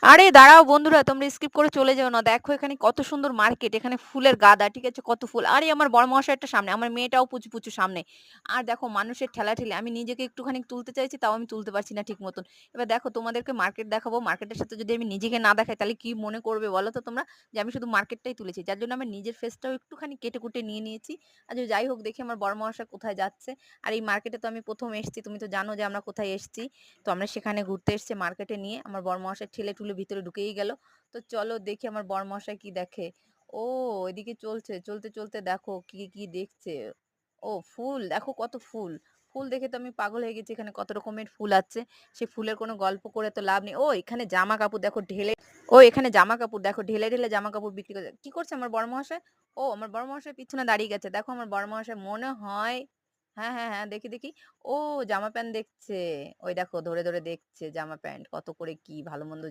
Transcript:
আরে দাঁড়াও বন্ধুরা, তোমরা স্কিপ করে চলে যেও না। দেখো এখানে কত সুন্দর মার্কেট। এখানে ফুলের গাদা, ঠিক আছে? কত ফুল। আরে আমার বড়মশাইটা সামনে, আমার মেয়েটাও পুচু, পুচু সামনে। আর দেখো মানুষের ঠেলাঠেলি। আমি নিজেকে একটুখানি তুলতে চাইছি, তাও আমি তুলতে পারছি না ঠিক মতন। এবার দেখো তোমাদেরকে মার্কেট দেখাবো। মার্কেটের সাথে যদি আমি নিজেকে না দেখাই তাহলে কি মনে করবে বলো তো তোমরা? যে আমি শুধু মার্কেটটাই তুলেছি। যার জন্য আমার নিজের ফেসটাও একটুখানি কেটে-কুটে নিয়ে নিয়েছি। যাই হোক দেখি আমার বড়মশাই কোথায় যাচ্ছে। আর এই মার্কেটে তো আমি ১ম এসেছি। তুমি তো জানো যে আমরা কোথায় এসেছি। তো আমরা সেখানে ঘুরতে এসেছি মার্কেটে নিয়ে। আমার বড়মশাই ঠেলে-ঠুলে ভিতরে ঢুকেই গেল। তো চলো দেখি আমার বড়মশাই কি দেখে। ও এদিকে চলছে। চলতে, চলতে দেখো কি, কি দেখছে। ও ফুল, দেখো কত ফুল। ফুল দেখে তো আমি পাগল হয়ে গেছি। এখানে কত রকমের ফুল আছে। সে ফুলের কোনো গল্প করে তো লাভ নেই। ও এখানে জামাকাপড় দেখো ঢেলে এখানে জামাকাপড় দেখো ঢেলে, ঢেলে জামাকাপড় বিক্রি করে। কি করছে আমার বড়মশাই? ও আমার বড়মশাই পিছনে দাঁড়িয়ে গেছে। দেখো আমার বড়মশাই মনে হয় হ্যাঁ, হ্যাঁ, হ্যাঁ, দেখি, দেখি। ও জামা প্যান্ট দেখছে। ওই দেখো ধরে, ধরে দেখছে জামা প্যান্ট কত করে কি ভালো মন্দ